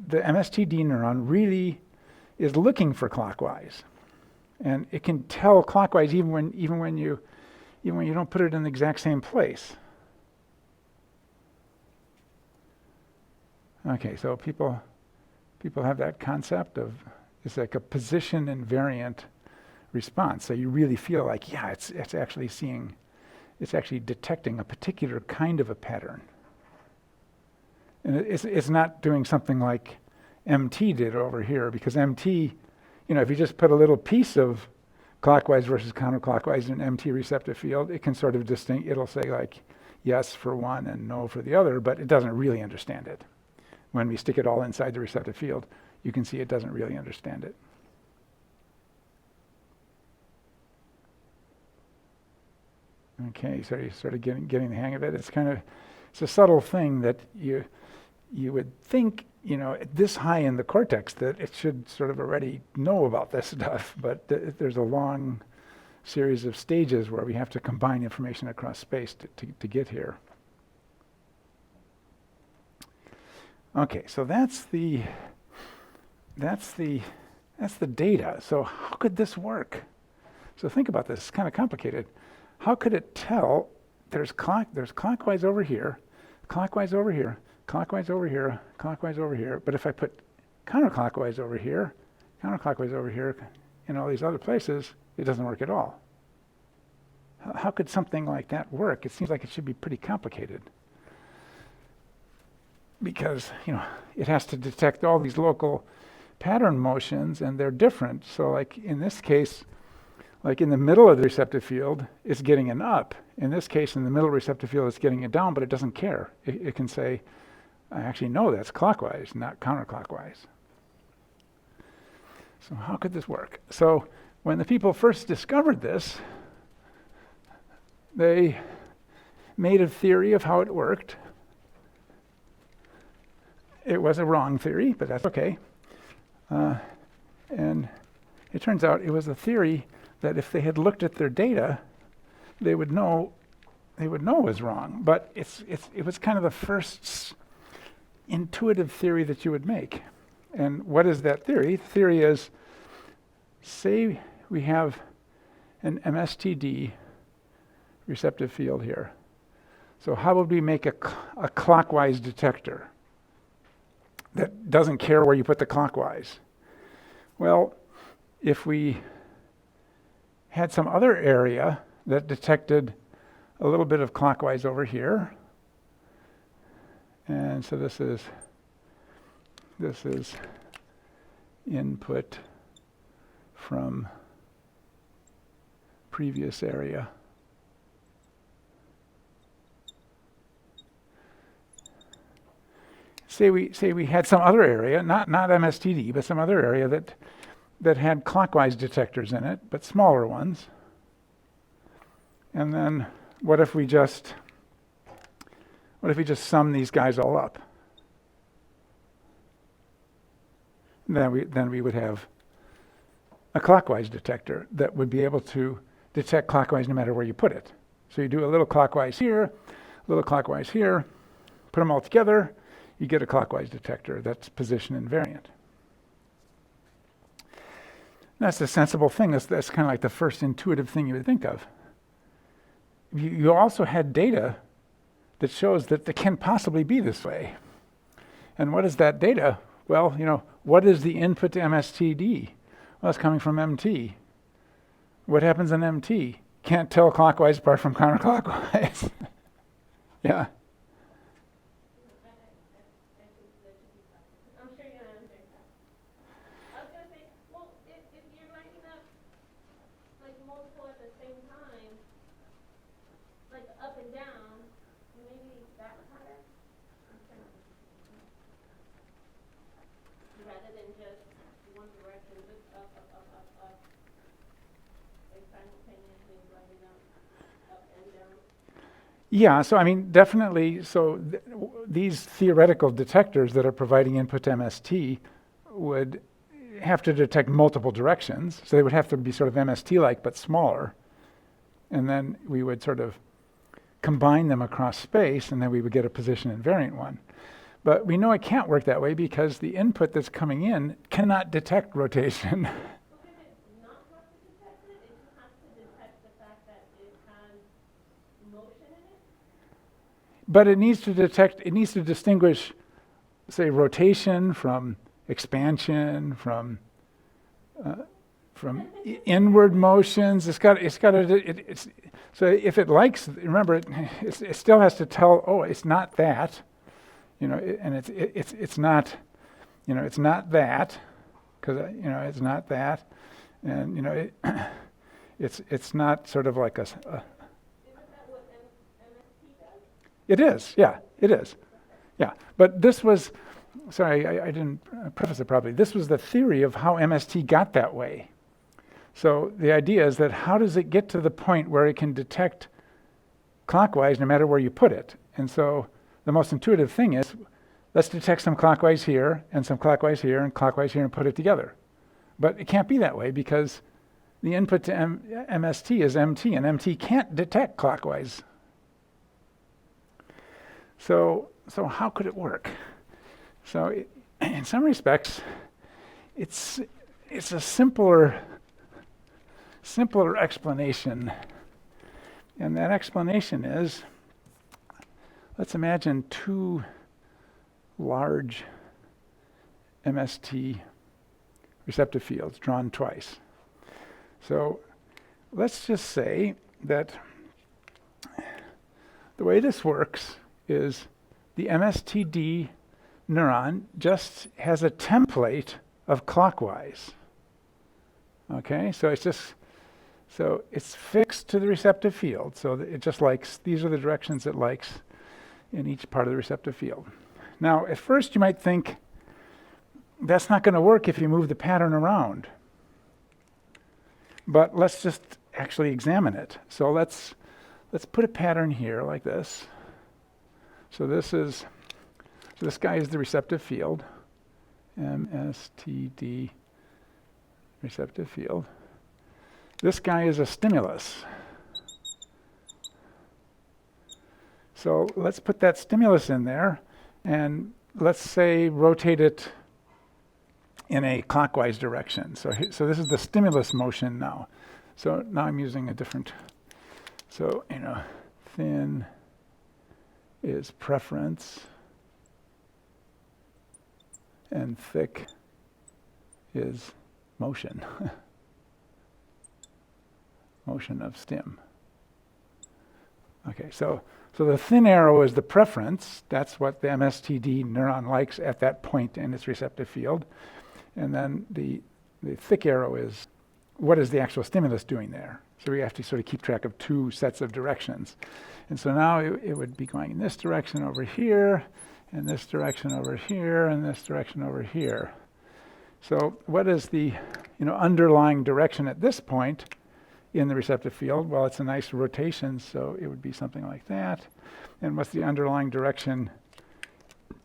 Speaker 1: the MSTd neuron really is looking for clockwise, and it can tell clockwise even when you don't put it in the exact same place. Okay, so people have that concept of, it's like a position invariant response. So you really feel like, yeah, it's actually seeing It's actually detecting a particular kind of a pattern. And it's not doing something like MT did over here, because MT, if you just put a little piece of clockwise versus counterclockwise in an MT receptive field, it can sort of it'll say like yes for one and no for the other, but it doesn't really understand it. When we stick it all inside the receptive field, you can see it doesn't really understand it. Okay, so you're sort of getting the hang of it. It's a subtle thing that you would think, this high in the cortex that it should sort of already know about this stuff, but there's a long series of stages where we have to combine information across space to get here. Okay, so that's the data. So how could this work? So think about this. It's kind of complicated. How could it tell there's clockwise over here, clockwise over here, clockwise over here, clockwise over here, but if I put counterclockwise over here, in all these other places, it doesn't work at all. How could something like that work? It seems like it should be pretty complicated. Because, it has to detect all these local pattern motions, and they're different. So like in this case, like in the middle of the receptive field, it's getting an up. In this case, in the middle receptive field, it's getting a down, but it doesn't care. It can say, I actually know that's clockwise, not counterclockwise. So how could this work? So when the people first discovered this, they made a theory of how it worked. It was a wrong theory, but that's okay. And it turns out it was a theory that if they had looked at their data, they would know it was wrong. But it was kind of the first intuitive theory that you would make. And what is that theory? The theory is, say we have an MSTd receptive field here. So how would we make a clockwise detector that doesn't care where you put the clockwise? Well, if we had some other area that detected a little bit of clockwise over here, and so this is input from previous area. Say we had some other area, not MSTd, but some other area that had clockwise detectors in it, but smaller ones. And then what if we just sum these guys all up? Then we would have a clockwise detector that would be able to detect clockwise no matter where you put it. So you do a little clockwise here, a little clockwise here, put them all together, you get a clockwise detector that's position invariant. That's a sensible thing. That's kind of like the first intuitive thing you would think of. You also had data that shows that it can possibly be this way. And what is that data? Well, what is the input to MSTd? Well, it's coming from MT. What happens in MT? Can't tell clockwise apart from counterclockwise. Yeah.
Speaker 2: I'm sure you understand that. I was gonna say, well, if you're lining up like multiple at the same time, like up and down, maybe that pattern? Rather than just one direction, just up, like simultaneously lining up and down.
Speaker 1: Yeah, so definitely, so these theoretical detectors that are providing input to MST would have to detect multiple directions. So they would have to be sort of MST-like, but smaller. And then we would sort of combine them across space, and then we would get a position invariant one. But we know it can't work that way because the input that's coming in cannot detect rotation.
Speaker 2: Well, does it not have to detect it? It just has to detect the fact that it has motion in it?
Speaker 1: But it needs to distinguish, say, rotation from expansion, from inward motions. So if it likes, remember, it still has to tell, oh, it's not that, and it's not, it's not that, because it's not that, and it's not sort of like
Speaker 2: Isn't that what MST does?
Speaker 1: It is, yeah, it is, yeah. But this was, sorry, I didn't preface it properly. This was the theory of how MST got that way. So the idea is that how does it get to the point where it can detect clockwise no matter where you put it? And so the most intuitive thing is, let's detect some clockwise here, and some clockwise here, and clockwise here, and put it together. But it can't be that way because the input to MST is MT, and MT can't detect clockwise. So how could it work? So in some respects, it's a simpler explanation. And that explanation is, let's imagine two large MST receptive fields drawn twice. So let's just say that the way this works is the MSTd neuron just has a template of clockwise. Okay, so it's fixed to the receptive field. So that it just likes, these are the directions it likes in each part of the receptive field. Now, at first you might think that's not going to work if you move the pattern around. But let's just actually examine it. So let's put a pattern here like this. So this guy is the receptive field, MSTd receptive field. This guy is a stimulus. So let's put that stimulus in there, and let's say rotate it in a clockwise direction. So this is the stimulus motion now. So now I'm using a different, so thin is preference, and thick is motion. Motion of stim. Okay, so the thin arrow is the preference. That's what the MSTd neuron likes at that point in its receptive field. And then the thick arrow is what is the actual stimulus doing there. So we have to sort of keep track of two sets of directions. And so now it would be going in this direction over here, and this direction over here, and this direction over here. So what is the underlying direction at this point in the receptive field? Well, it's a nice rotation, so it would be something like that. And what's the underlying direction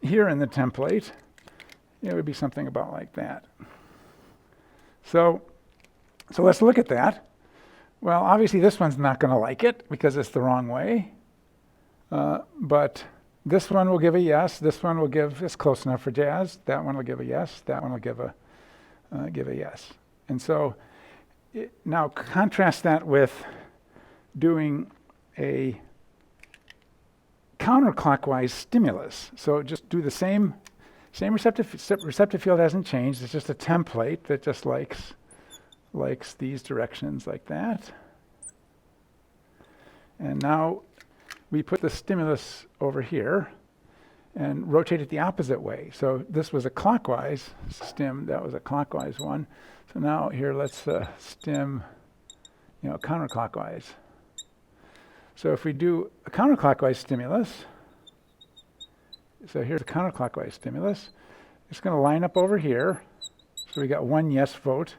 Speaker 1: here in the template? It would be something about like that. So let's look at that. Well, obviously this one's not going to like it because it's the wrong way. But this one will give a yes. This one will give, it's close enough for jazz. That one will give a yes. That one will give a yes. And so now contrast that with doing a counterclockwise stimulus. So just do the same receptive field hasn't changed. It's just a template that just likes these directions like that. And now we put the stimulus over here and rotate it the opposite way. So this was a clockwise stim, that was a clockwise one. So now here let's stim, counterclockwise. So if we do a counterclockwise stimulus, so here's a counterclockwise stimulus, it's going to line up over here. So we got one yes vote.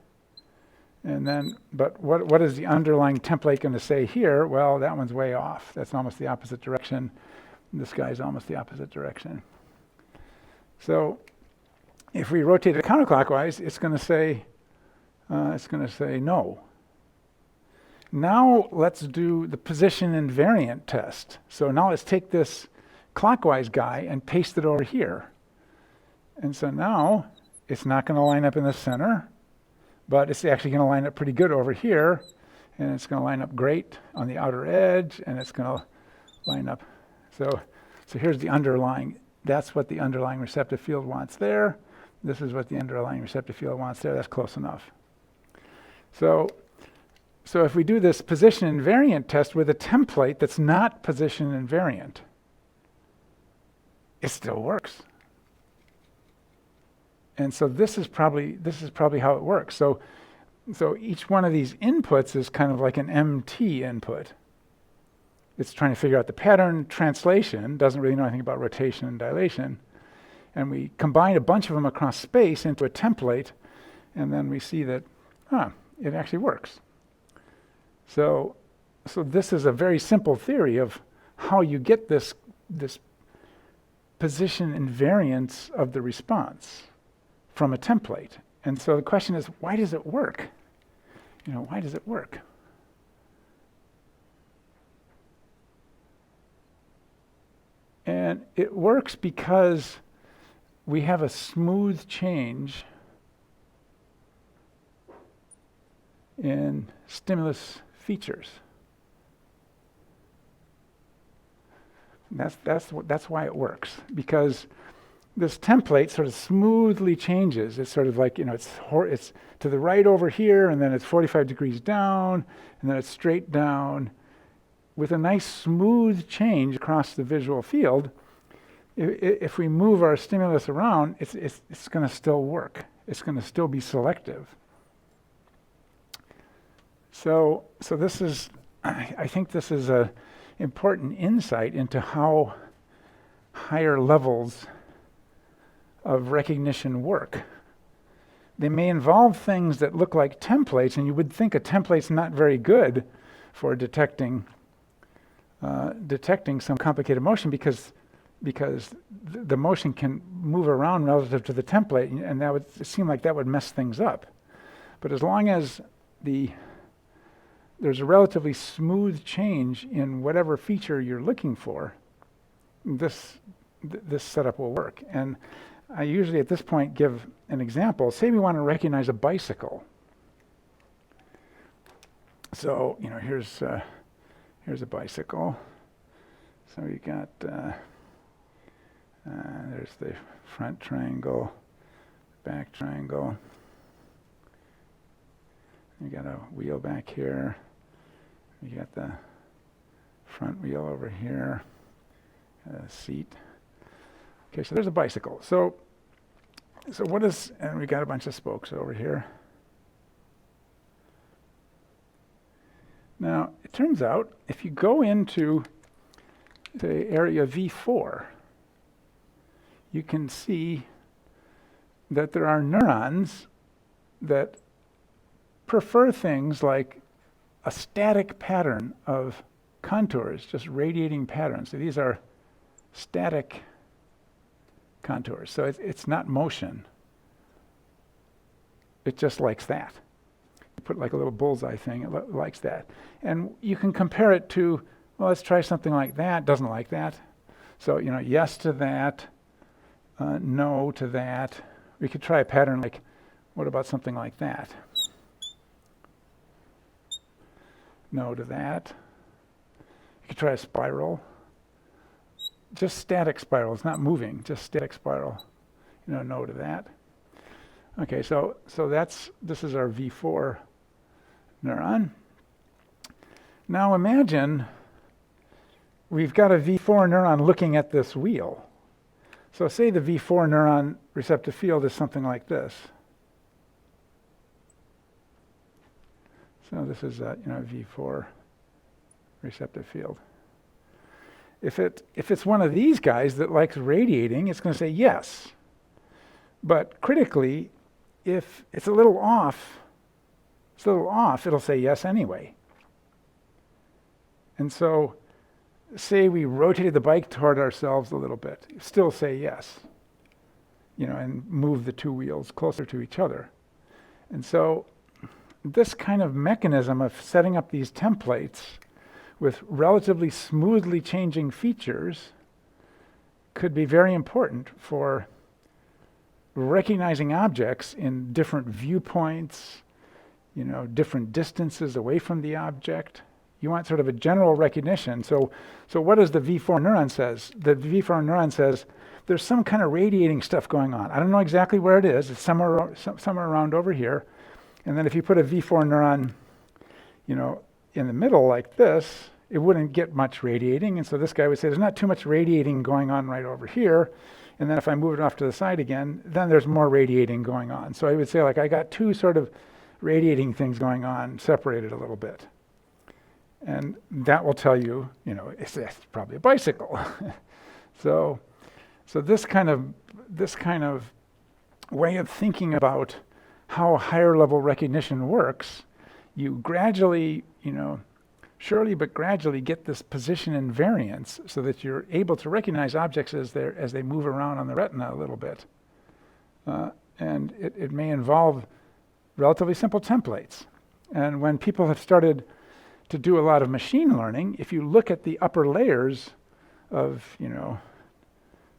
Speaker 1: And then, but what is the underlying template going to say here? Well, that one's way off. That's almost the opposite direction. This guy's almost the opposite direction. So if we rotate it counterclockwise, it's going to say no. Now let's do the position invariant test. So now let's take this clockwise guy and paste it over here. And so now it's not going to line up in the center, but it's actually going to line up pretty good over here, and it's going to line up great on the outer edge, and it's going to line up. So here's the underlying. That's what the underlying receptive field wants there. This is what the underlying receptive field wants there. That's close enough. So if we do this position invariant test with a template that's not position invariant, it still works. And so this is probably how it works. So each one of these inputs is kind of like an MT input. It's trying to figure out the pattern translation, doesn't really know anything about rotation and dilation. And we combine a bunch of them across space into a template, and then we see that, it actually works. So this is a very simple theory of how you get this position invariance of the response from a template. And so the question is, why does it work? Why does it work? And it works because we have a smooth change in stimulus features. That's why it works, because this template sort of smoothly changes. It's sort of like, it's to the right over here, and then it's 45 degrees down, and then it's straight down, with a nice smooth change across the visual field. If we move our stimulus around, it's going to still work. It's going to still be selective. So this is, I think this is a important insight into how higher levels of recognition work. They may involve things that look like templates, and you would think a template's not very good for detecting some complicated motion because the motion can move around relative to the template, and that would seem like that would mess things up. But as long as there's a relatively smooth change in whatever feature you're looking for, this setup will work. And I usually at this point give an example. Say we want to recognize a bicycle. So here's a bicycle. So you got there's the front triangle, back triangle. You got a wheel back here. You got the front wheel over here, seat. Okay, so there's a bicycle. So and we got a bunch of spokes over here. Now, it turns out if you go into the area V4, you can see that there are neurons that prefer things like a static pattern of contours, just radiating patterns. So these are static contours. So it's not motion. It just likes that. You put like a little bullseye thing, it likes that. And you can compare it to, well, let's try something like that. Doesn't like that. So, yes to that, no to that. We could try a pattern like, what about something like that? No to that. You could try a spiral. Just static spiral. It's not moving. Just static spiral. No to that. Okay, so this is our V4 neuron. Now imagine we've got a V4 neuron looking at this wheel. So say the V4 neuron receptive field is something like this. So this is a V4 receptive field. If it's one of these guys that likes radiating, it's going to say yes. But critically, if it's a little off, it'll say yes anyway. And so, say we rotated the bike toward ourselves a little bit, still say yes. And move the two wheels closer to each other. And so, this kind of mechanism of setting up these templates with relatively smoothly changing features could be very important for recognizing objects in different viewpoints, different distances away from the object. You want sort of a general recognition. So what does the V4 neuron says? The V4 neuron says there's some kind of radiating stuff going on. I don't know exactly where it is. It's somewhere around over here. And then if you put a V4 neuron, you know, in the middle like this, it wouldn't get much radiating. And so this guy would say, there's not too much radiating going on right over here. And then if I move it off to the side again, then there's more radiating going on. So I would say, like, I got two sort of radiating things going on, separated a little bit. And that will tell you, you know, it's probably a bicycle. So this kind of way of thinking about how higher level recognition works, you gradually, you know, surely but gradually get this position invariance so that you're able to recognize objects as they move around on the retina a little bit. And it may involve relatively simple templates. And when people have started to do a lot of machine learning, if you look at the upper layers of, you know,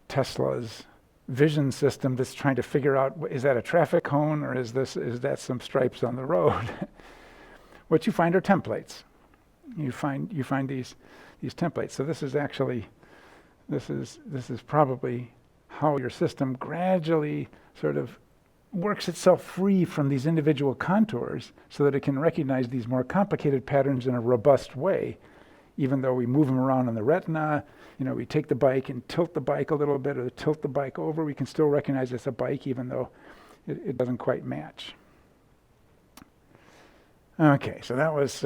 Speaker 1: Tesla's vision system that's trying to figure out, is that a traffic cone or is that some stripes on the road? What you find are templates. You find these templates. So this is actually, this is probably how your system gradually sort of works itself free from these individual contours so that it can recognize these more complicated patterns in a robust way. Even though we move them around on the retina, you know, we take the bike and tilt the bike a little bit or tilt the bike over, we can still recognize it's a bike even though it doesn't quite match. Okay, so that was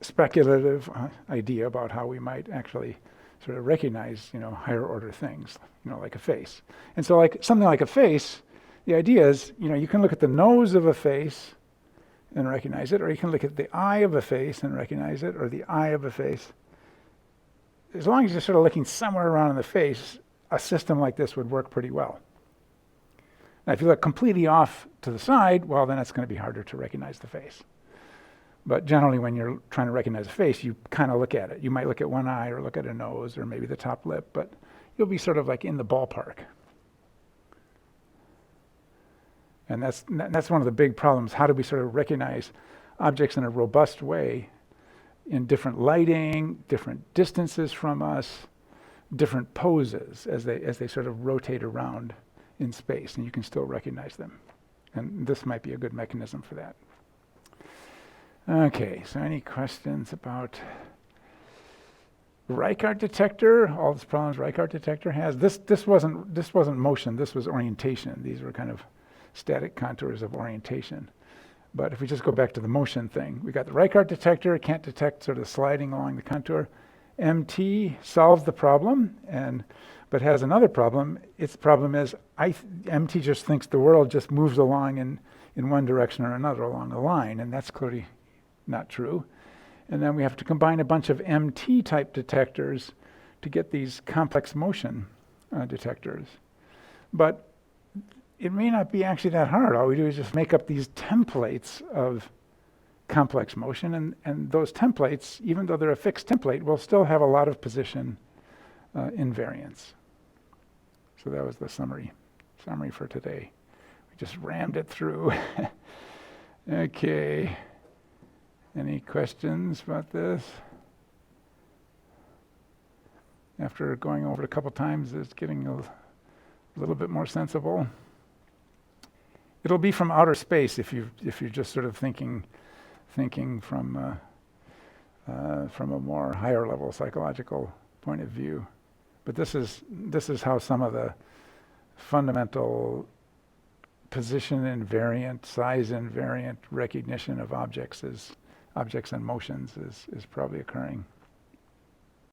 Speaker 1: speculative idea about how we might actually sort of recognize, you know, higher order things, you know, like a face. And so like something like a face, the idea is, you know, you can look at the nose of a face and recognize it, or you can look at the eye of a face and recognize it, or the eye of a face. As long as you're sort of looking somewhere around in the face, a system like this would work pretty well. Now, if you look completely off to the side, well, then it's going to be harder to recognize the face. But generally, when you're trying to recognize a face, you kind of look at it. You might look at one eye or look at a nose or maybe the top lip, but you'll be sort of like in the ballpark. And that's one of the big problems. How do we sort of recognize objects in a robust way in different lighting, different distances from us, different poses as they sort of rotate around in space, and you can still recognize them. And this might be a good mechanism for that. Okay, so any questions about Reichardt detector? All these problems Reichardt detector has. This wasn't motion. This was orientation. These were kind of static contours of orientation. But if we just go back to the motion thing, we got the Reichardt detector. It can't detect sort of sliding along the contour. MT solves the problem, but has another problem. Its problem is MT just thinks the world just moves along in one direction or another along the line, and that's clearly not true. And then we have to combine a bunch of MT type detectors to get these complex motion detectors. But it may not be actually that hard. All we do is just make up these templates of complex motion, and those templates, even though they're a fixed template, will still have a lot of position invariance. So that was the summary for today. We just rammed it through. Okay. Any questions about this? After going over it a couple times, it's getting a little bit more sensible. It'll be from outer space if you're just sort of thinking from a more higher level psychological point of view. But this is how some of the fundamental position invariant, size invariant recognition of objects and motions is probably occurring.